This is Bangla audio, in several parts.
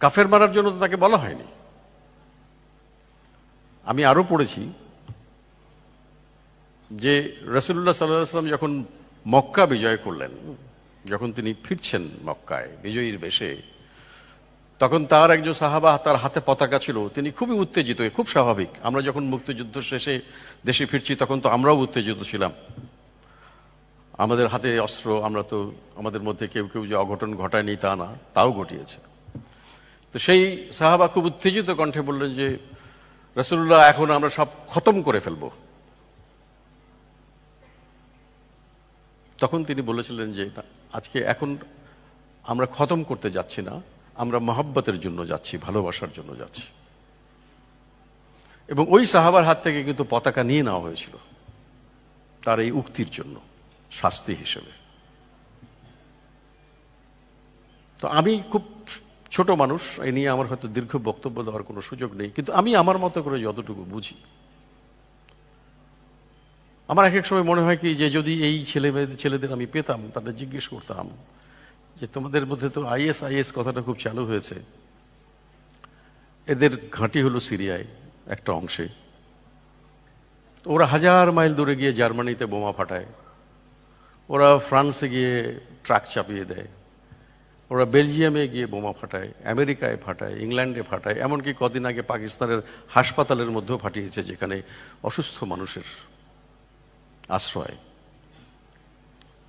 কাফের মারার জন্য তো তাকে বলা হয়নি। আমি আরো পড়েছি যে রাসূলুল্লাহ সাল্লাল্লাহু আলাইহি ওয়াসাল্লাম যখন মক্কা বিজয় করলেন, যখন তিনি ফিরছেন মক্কায় বিজয়ীর বেশে, তখন তার একজন সাহাবা, তার হাতে পতাকা ছিল, তিনি খুবই উত্তেজিত। খুব স্বাভাবিক, আমরা যখন মুক্তিযুদ্ধ শেষে দেশে ফিরছি তখন তো আমরাও উত্তেজিত ছিলাম, আমাদের হাতে অস্ত্র, আমরা তো আমাদের মধ্যে কেউ কেউ যে অঘটন ঘটায়নি তা না, তাও ঘটিয়েছে। তো সেই সাহাবা খুব উত্তেজিত কণ্ঠে বললেন যে রাসূলুল্লাহ, এখন আমরা সব খতম করে ফেলব। তখন তিনি বলেছিলেন যে আজকে এখন আমরা খতম করতে যাচ্ছি না, আমরা মহব্বতের জন্য যাচ্ছি, ভালোবাসার জন্য যাচ্ছি। এবং ওই সাহাবার হাত থেকে কিন্তু পতাকা নিয়ে নেওয়া হয়েছিল তার এই উক্তির জন্য, শাস্তি হিসেবে। তো আমি খুব ছোট মানুষ, এই নিয়ে আমার হয়তো দীর্ঘ বক্তব্য দেওয়ার কোনো সুযোগ নেই, কিন্তু আমি আমার মতো করে যতটুকু বুঝি, আমার এক এক সময় মনে হয় কি যে যদি এই ছেলেদের আমি পেতাম, তাদের জিজ্ঞেস করতাম যে তোমাদের মধ্যে তো আইএস কথাটা খুব চালু হয়েছে, এদের ঘাঁটি হলো সিরিয়ায় একটা অংশে, ওরা 1000 মাইল দূরে গিয়ে জার্মানিতে বোমা ফাটায়, ওরা ফ্রান্সে গিয়ে ট্রাক চাপিয়ে দেয়, ওরা বেলজিয়ামে গিয়ে বোমা ফাটায়, আমেরিকায় ফাটায়, ইংল্যান্ডে ফাটায়, এমনকি কদিন আগে পাকিস্তানের হাসপাতালের মধ্যেও ফাটিয়েছে, যেখানে অসুস্থ মানুষের আশ্রয়।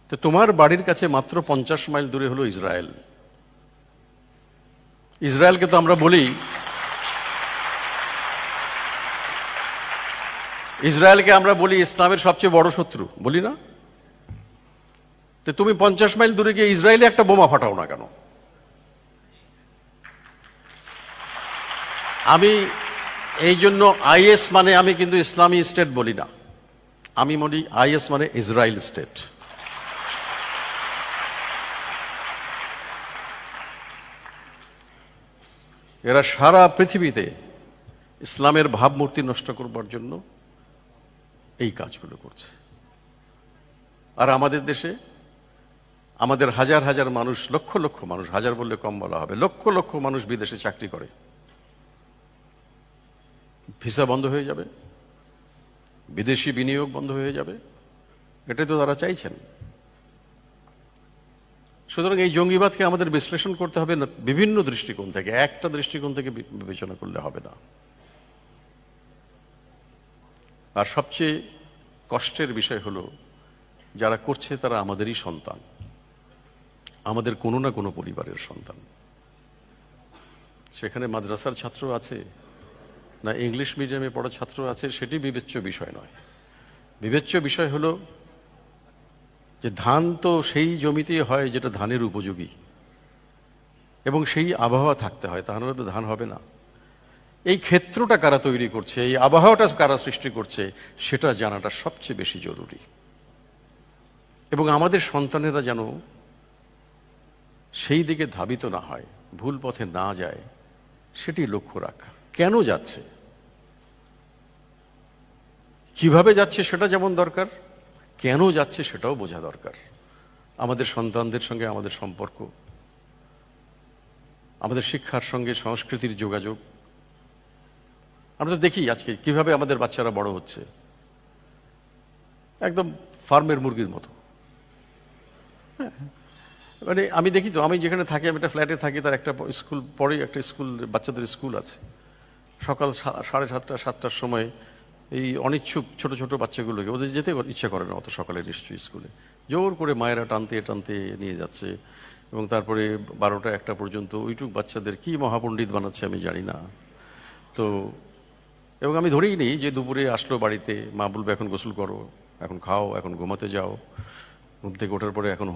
তো তোমার বাড়ির কাছে মাত্র 50 মাইল দূরে হলো ইসরায়েল। ইসরায়েলকে তো আমরা বলি, ইসরায়েলকে আমরা বলি ইসলামের সবচেয়ে বড় শত্রু, বলি না? তো তুমি 50 মাইল দূরে গিয়ে ইসরায়েলে একটা বোমা ফাটাও না কেন? আমি এই জন্য আইএস মানে আমি কিন্তু ইসলামী স্টেট বলি না, আমি বলি আইএস মানে ইসরায়েল স্টেট। এরা সারা পৃথিবীতে ইসলামের ভাবমূর্তি নষ্ট করবার জন্য এই কাজগুলো করছে। আর আমাদের দেশে আমাদের হাজার হাজার মানুষ, লক্ষ লক্ষ মানুষ, হাজার বললে কম বলা হবে, লক্ষ লক্ষ মানুষ বিদেশে চাকরি করে, ভিসা বন্ধ হয়ে যাবে, বিদেশি বিনিয়োগ বন্ধ হয়ে যাবে, এটাই তো তারা চাইছেন। সুতরাং এই জঙ্গিবাদকে আমাদের বিশ্লেষণ করতে হবে না বিভিন্ন দৃষ্টিকোণ থেকে, একটা দৃষ্টিকোণ থেকে বিবেচনা করলে হবে না। আর সবচেয়ে কষ্টের বিষয় হলো যারা করছে তারা আমাদেরই সন্তান, আমাদের কোনো না কোনো পরিবারের সন্তান। সেখানে মাদ্রাসার ছাত্র আছে না ইংলিশ মিডিয়ামে পড়া ছাত্র আছে, সেটি বিবেচ্য বিষয় নয়। বিবেচ্য বিষয় হলো যে ধান তো সেই জমিতেই হয় যেটা ধানের উপযোগী, এবং সেই আবহাওয়া থাকতে হয়, তাহলে তো ধান হবে না। এই ক্ষেত্রটা কারা তৈরি করছে, এই আবহাওয়াটা কারা সৃষ্টি করছে, সেটা জানাটা সবচেয়ে বেশি জরুরি। এবং আমাদের সন্তানেরা যেন সেই দিকে ধাবিত না হয়, ভুল পথে না যায়, সেটি লক্ষ্য রাখা। কেন যাচ্ছে, কিভাবে যাচ্ছে সেটা যেমন দরকার, কেন যাচ্ছে সেটাও বোঝা দরকার। আমাদের সন্তানদের সঙ্গে আমাদের সম্পর্ক, আমাদের শিক্ষার সঙ্গে সংস্কৃতির যোগাযোগ, আমরা তো দেখি আজকে কিভাবে আমাদের বাচ্চারা বড় হচ্ছে, একদম ফার্মের মুরগির মতো। মানে আমি দেখি তো, আমি যেখানে থাকি, আমি একটা ফ্ল্যাটে থাকি, তার একটা স্কুল পরেই একটা স্কুল, বাচ্চাদের স্কুল আছে। সকাল 7:30 7টার সময় এই অনিচ্ছুক ছোট ছোট বাচ্চাগুলোকে, ওদের যেতে ইচ্ছা করে না অত সকালে নিশ্চয়ই স্কুলে, জোর করে মায়েরা টানতে টানতে নিয়ে যাচ্ছে, এবং তারপরে 12টা 1টা পর্যন্ত ওইটুক বাচ্চাদের কি মহাপণ্ডিত বানাচ্ছে আমি জানি না। তো এবং আমি ধরেই নিই যে দুপুরে আসলো বাড়িতে, মা বলবে এখন গোসল করো, এখন খাও, এখন ঘুমাতে যাও, ঘুম থেকে ওঠার পরে এখন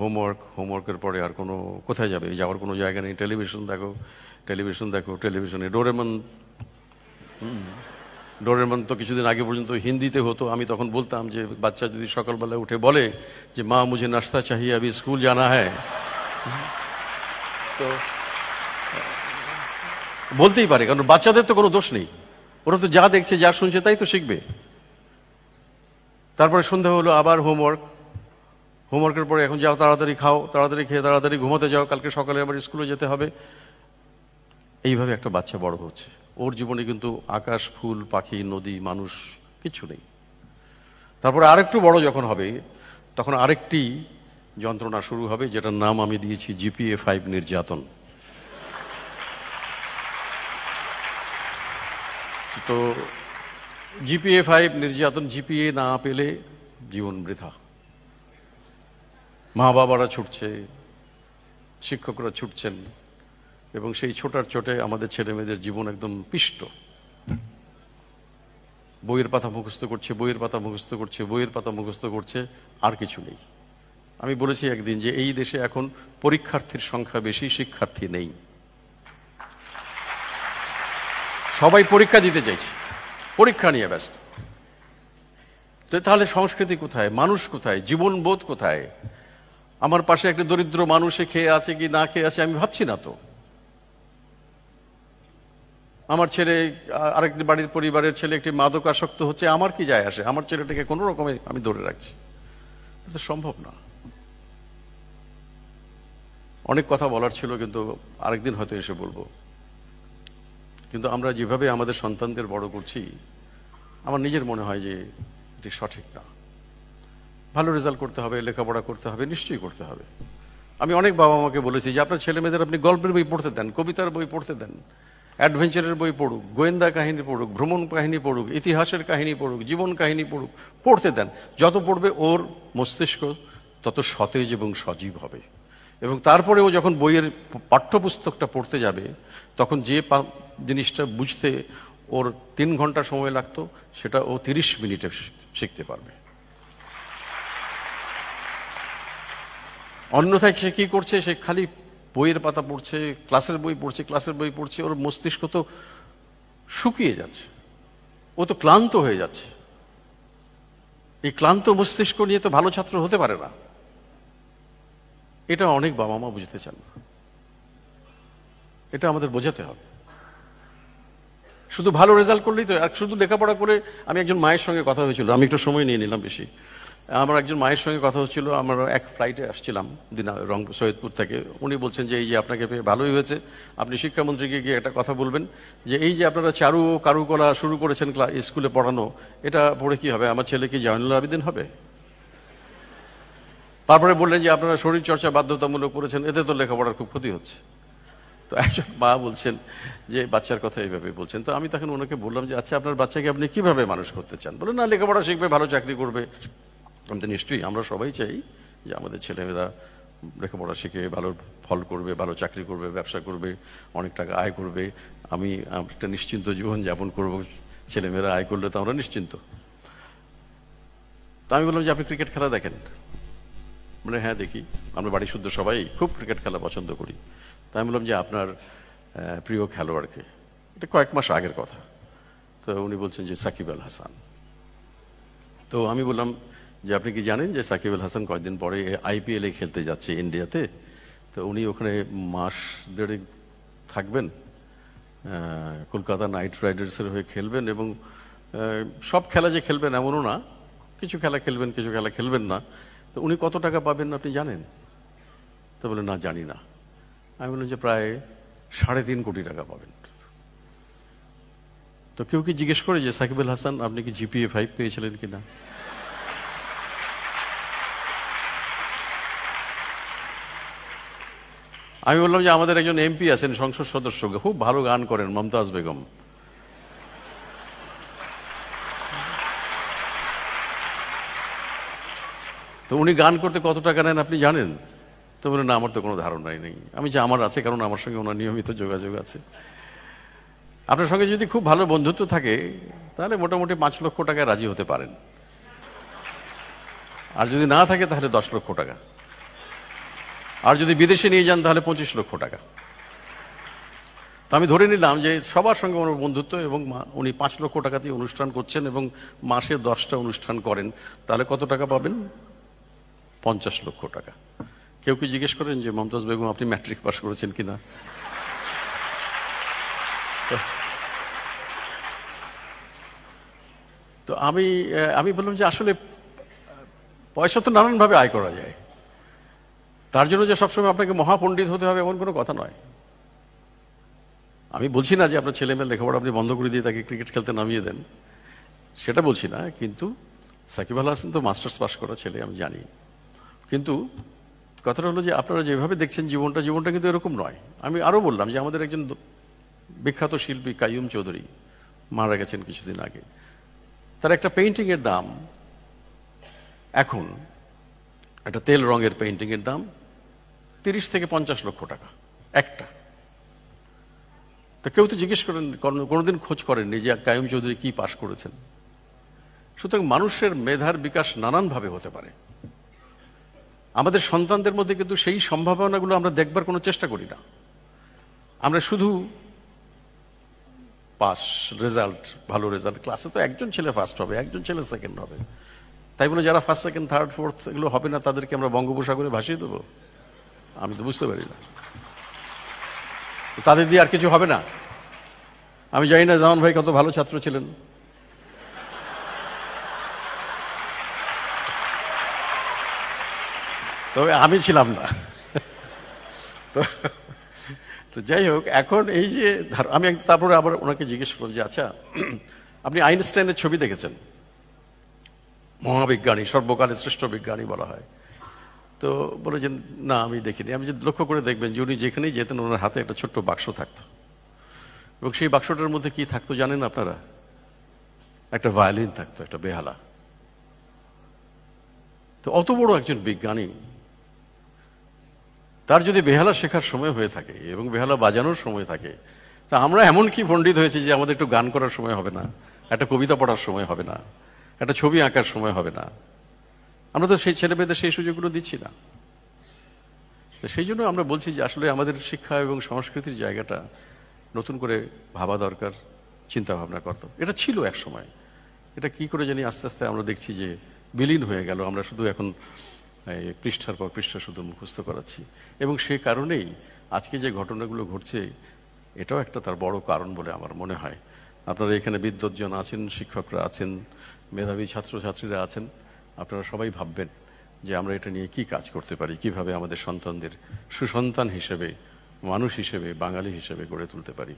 হোমওয়ার্কের পরে আর কোনো কোথায় যাবে, যাওয়ার কোনো জায়গা নেই, টেলিভিশন দেখো, টেলিভিশনে ডোরেমন তো কিছুদিন আগে পর্যন্ত হিন্দিতে হতো। আমি তখন বলতাম যে বাচ্চা যদি সকালবেলা উঠে বলে যে মা মুঝে নাস্তা চাহিয়ে আবি স্কুল জানা হ্যায়, তো বলতেই পারে, কারণ বাচ্চাদের তো কোনো দোষ নেই, ওরা তো যা দেখছে যা শুনছে তাই তো শিখবে। তারপরে সন্ধ্যা হলো আবার হোমওয়ার্কের পরে এখন যাও, তাড়াতাড়ি খাও, তাড়াতাড়ি খেয়ে তাড়াতাড়ি ঘুমাতে যাও, কালকে সকালে আবার স্কুলে যেতে হবে। এইভাবে একটা বাচ্চা বড় হচ্ছে, ওর জীবনে কিন্তু আকাশ, ফুল, পাখি, নদী, মানুষ কিছু নেই। তারপরে আরেকটু বড় যখন হবে তখন আরেকটি যন্ত্রণা শুরু হবে, যেটার নাম আমি দিয়েছি GPA-5 নির্যাতন। তো GPA-5 নির্যাতন, GPA না পেলে জীবন বৃথা। মা বাবারা ছুটছে, শিক্ষকরা ছুটছেন, এবং সেই ছোটার চোটে আমাদের ছেলে মেয়েদের জীবন একদম পিষ্ট। বইয়ের পাতা মুখস্থ করছে, বইয়ের পাতা মুখস্থ করছে, বইয়ের পাতা মুখস্থ করছে, আর কিছু নেই। আমি বলেছি একদিন যে এই দেশে এখন পরীক্ষার্থীর সংখ্যা বেশি, শিক্ষার্থী নেই। সবাই পরীক্ষা দিতে চাইছে, পরীক্ষা নিয়ে ব্যস্ত। তো তাহলে সংস্কৃতি কোথায়, মানুষ কোথায়, জীবনবোধ কোথায়? আমার পাশে একটা দরিদ্র মানুষে খেয়ে আছে কি না খেয়ে আছে আমি ভাবছি না তো। আমার ছেলে, আরেকটি বাড়ির পরিবারের ছেলে একটি মাদকাসক্ত হচ্ছে, আমার কি যায় আসে? আমার ছেলেটাকে কোনো রকমে আমি ধরে রাখছি, এটা সম্ভব না। অনেক কথা বলার ছিল, কিন্তু আরেকদিন হয়তো এসে বলবো। কিন্তু আমরা যেভাবে আমাদের সন্তানদের বড় করছি, আমার নিজের মনে হয় যে এটি সঠিক না। ভালো রেজাল্ট করতে হবে, লেখাপড়া করতে হবে, নিশ্চয়ই করতে হবে। আমি অনেক বাবা মাকে বলেছি যে আপনার ছেলে মেয়েদের আপনি গল্পের বই পড়তে দেন, কবিতার বই পড়তে দেন, অ্যাডভেঞ্চারের বই পড়ুক, গোয়েন্দা কাহিনী পড়ুক, ভ্রমণ কাহিনী পড়ুক, ইতিহাসের কাহিনী পড়ুক, জীবন কাহিনী পড়ুক, পড়তে দেন। যত পড়বে ওর মস্তিষ্ক তত সতেজ এবং সজীব হবে। এবং তারপরে ও যখন বইয়ের পাঠ্যপুস্তকটা পড়তে যাবে, তখন যে জিনিসটা বুঝতে ওর 3 ঘন্টা সময় লাগতো, সেটা ও 30 মিনিটে শিখতে পারবে। অন্যথায় সে কী করছে? সে খালি বইয়ের পাতা পড়ছে, ক্লাসের বই পড়ছে, ক্লাসের বই পড়ছে, ওর মস্তিষ্ক তো শুকিয়ে যাচ্ছে, ও তো ক্লান্ত হয়ে যাচ্ছে। এই ক্লান্ত মস্তিষ্ক নিয়ে তো ভালো ছাত্র হতে পারে না। এটা অনেক বাবা মা বুঝতে চান না, এটা আমাদের বোঝাতে হবে। শুধু ভালো রেজাল্ট করলেই তো, আর শুধু লেখাপড়া করে। আমি একজন মায়ের সঙ্গে কথা হয়েছিল, আমি একটু সময় নিয়ে নিলাম বেশি। আমার একজন মায়ের সঙ্গে কথা হচ্ছিল, আমরা এক ফ্লাইটে আসছিলাম রংপুর সৈয়দপুর থেকে। উনি বলছেন যে এই যে আপনাকে পেয়ে ভালোই হয়েছে, আপনি শিক্ষামন্ত্রীকে গিয়ে একটা কথা বলবেন যে এই যে আপনারা চারু ও কারুকলা শুরু করেছেন স্কুলে পড়ানো, এটা পড়ে কি হবে? আমার ছেলে কি জয়নুল আবেদিন হবে? তারপরে বললেন যে আপনারা শরীরচর্চা বাধ্যতামূলক করেছেন, এতে তো লেখাপড়ার খুব ক্ষতি হচ্ছে। তো একজন মা বলছেন যে বাচ্চার কথা এইভাবে বলছেন। তো আমি তখন ওনাকে বললাম যে আচ্ছা, আপনার বাচ্চাকে আপনি কিভাবে মানুষ করতে চান? বলে না, লেখাপড়া শিখবে, ভালো চাকরি করবে। আমি তো নিশ্চয়ই, আমরা সবাই চাই যে আমাদের ছেলেমেয়েরা লেখাপড়া শিখে ভালো ফল করবে, ভালো চাকরি করবে, ব্যবসা করবে, অনেক টাকা আয় করবে। আমি একটা নিশ্চিন্ত জীবন যাপন করব, ছেলেমেয়েরা আয় করলে তো আমরা নিশ্চিন্ত। তা আমি বললাম যে আপনি ক্রিকেট খেলা দেখেন? মানে হ্যাঁ দেখি, আমরা বাড়ি শুদ্ধ সবাই খুব ক্রিকেট খেলা পছন্দ করি। তাই আমি বললাম যে আপনার প্রিয় খেলোয়াড়কে? এটা কয়েক মাস আগের কথা। তো উনি বলছেন যে সাকিব আল হাসান। তো আমি বললাম যে আপনি কি জানেন যে সাকিব আল হাসান কয়েকদিন পরে IPL-এ খেলতে যাচ্ছে ইন্ডিয়াতে? তো উনি ওখানে মাস 1.5 থাকবেন, কলকাতা নাইট রাইডার্সের হয়ে খেলবেন, এবং সব খেলা যে খেলবেন এমনও না, কিছু খেলা খেলবেন, কিছু খেলা খেলবেন না। তো উনি কত টাকা পাবেন আপনি জানেন? তো বলে না, জানি না। আমি বললাম যে প্রায় 3.5 কোটি টাকা পাবেন। তো কেউ কি জিজ্ঞেস করে যে সাকিব আল হাসান আপনি কি GPA-5 পেয়েছিলেন কিনা? আমি বললাম যে আমাদের একজন MP আছেন, সংসদ সদস্য, খুব ভালো গান করেন, মমতাজ বেগম। তো উনি গান করতে কত টাকা নেন আপনি জানেন? তো বলে না, আমার তো কোনো ধারণাই নেই। আমি যে আমার আছে, কারণ আমার সঙ্গে ওনার নিয়মিত যোগাযোগ আছে। আপনার সঙ্গে যদি খুব ভালো বন্ধুত্ব থাকে তাহলে মোটামুটি 5 লক্ষ টাকায় রাজি হতে পারেন, আর যদি না থাকে তাহলে 10 লক্ষ টাকা, আর যদি বিদেশে নিয়ে যান তাহলে 25 লক্ষ টাকা। তো আমি ধরে নিলাম যে সবার সঙ্গে ওনার বন্ধুত্ব, এবং উনি 5 লক্ষ টাকাতেই অনুষ্ঠান করছেন এবং মাসে 10টা অনুষ্ঠান করেন। তাহলে কত টাকা পাবেন? 50 লক্ষ টাকা। কেউ কি জিজ্ঞেস করেন যে মমতাজ বেগম আপনি ম্যাট্রিক পাস করেছেন কিনা? তো আমি বললাম যে আসলে পয়সা তো নানানভাবে আয় করা যায়, তার জন্য যে সবসময় আপনাকে মহাপণ্ডিত হতে হবে এমন কোনো কথা নয়। আমি বলছি না যে আপনার ছেলেমেয়ের লেখাপড়া আপনি বন্ধ করে দিয়ে তাকে ক্রিকেট খেলতে নামিয়ে দেন, সেটা বলছি না। কিন্তু সাকিব আল হাসান তো মাস্টার্স পাস করা ছেলে, আমি জানি। কিন্তু কথাটা হলো যে আপনারা যেভাবে দেখছেন জীবনটা কিন্তু এরকম নয়। আমি আরও বললাম যে আমাদের একজন বিখ্যাত শিল্পী কাইয়ুম চৌধুরী মারা গেছেন কিছুদিন আগে। তার একটা পেইন্টিংয়ের দাম এখন, একটা তেল রঙের পেইন্টিংয়ের দাম 30 থেকে 50 লক্ষ টাকা একটা। তো কেউ তো জিজ্ঞেস করেন, কোনোদিন খোঁজ করেননি যে কাইয়ুম চৌধুরী কি পাশ করেছেন। সুতরাং মানুষের মেধার বিকাশ নানানভাবে হতে পারে। আমাদের সন্তানদের মধ্যে কিন্তু সেই সম্ভাবনাগুলো আমরা দেখবার কোনো চেষ্টা করি না। আমরা শুধু পাস, রেজাল্ট, ভালো রেজাল্ট, ক্লাসে তো একজন ছেলে ফার্স্ট হবে, একজন ছেলে সেকেন্ড হবে, তাই বলে যারা ফার্স্ট সেকেন্ড থার্ড ফোর্থ এগুলো হবে না তাদেরকে আমরা বঙ্গোপসাগরে ভাসিয়ে দেবো? আমি তো বুঝতে পারি না। তাদের দিয়ে আর কিছু হবে না। আমি জানি না জামান ভাই কত ভালো ছাত্র ছিলেন, তবে আমি ছিলাম না। তো যাই হোক, এখন এই যে আমি তারপরে আবার ওনাকে জিজ্ঞেস করলাম যে আচ্ছা আপনি আইনস্টাইনের ছবি দেখেছেন? মহাবিজ্ঞানী, সর্বকালের শ্রেষ্ঠ বিজ্ঞানী বলা হয়। তো বলে যে না আমি দেখিনি। আমি যে লক্ষ্য করে দেখবেন যে উনি যেখানেই যেতেন ওনার হাতে একটা ছোট্ট বাক্স থাকতো, এবং সেই বাক্সটার মধ্যে কি থাকতো জানেন আপনারা? একটা ভায়োলিন থাকতো, একটা বেহালা। তো অত বড় একজন বিজ্ঞানী, তার যদি বেহালা শেখার সময় হয়ে থাকে এবং বেহালা বাজানোর সময় থাকে, তা আমরা এমন কি পণ্ডিত হয়েছি যে আমাদের একটু গান করার সময় হবে না, একটা কবিতা পড়ার সময় হবে না, একটা ছবি আঁকার সময় হবে না? আমরা তো সেই ছেলেমেয়েদের সেই সুযোগগুলো দিচ্ছি না। তো সেই জন্য আমরা বলছি যে আসলে আমাদের শিক্ষা এবং সংস্কৃতির জায়গাটা নতুন করে ভাবা দরকার, চিন্তা ভাবনা করত। এটা ছিল এক সময়, এটা কি করে জানি আস্তে আস্তে আমরা দেখছি যে বিলীন হয়ে গেল। আমরা শুধু এখন পৃষ্ঠার পর পৃষ্ঠা শুধু মুখস্থ করাচ্ছি, এবং সেই কারণেই আজকে যে ঘটনাগুলো ঘটছে এটাও একটা তার বড় কারণ বলে আমার মনে হয়। আপনারা এখানে বিদ্বজ্জন আছেন, শিক্ষকরা আছেন, মেধাবী ছাত্রছাত্রীরা আছেন, আপনারা সবাই ভাববেন যে আমরা এটা নিয়ে কি কাজ করতে পারি, কিভাবে আমাদের সন্তানদের সুসন্তান হিসেবে, মানুষ হিসেবে, বাঙালি হিসেবে গড়ে তুলতে পারি।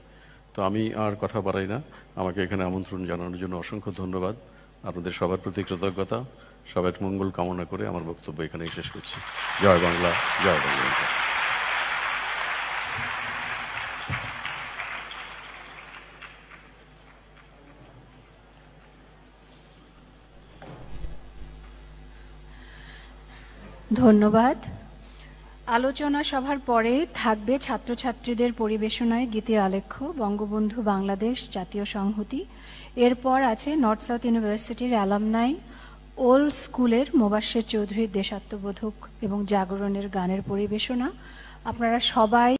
তো আমি আর কথা বাড়াই না, আমাকে এখানে আমন্ত্রণ জানানোর জন্য অসংখ্য ধন্যবাদ। আপনাদের সবার প্রতি কৃতজ্ঞতা, সবার মঙ্গল কামনা করে আমার বক্তব্য এখানেই শেষ করছি। জয় বাংলা, জয় বাংলা। ধন্যবাদ। আলোচনা সভার পরে থাকবে ছাত্রছাত্রীদের পরিবেশনায় গীতি আলেখ্য বঙ্গবন্ধু বাংলাদেশ জাতীয় সংহতি। এরপর আছে নর্থ সাউথ ইউনিভার্সিটির অ্যালামনাই ওল্ড স্কুলের মোবাশ্বের চৌধুরীর দেশাত্মবোধক এবং জাগরণের গানের পরিবেশনা। আপনারা সবাই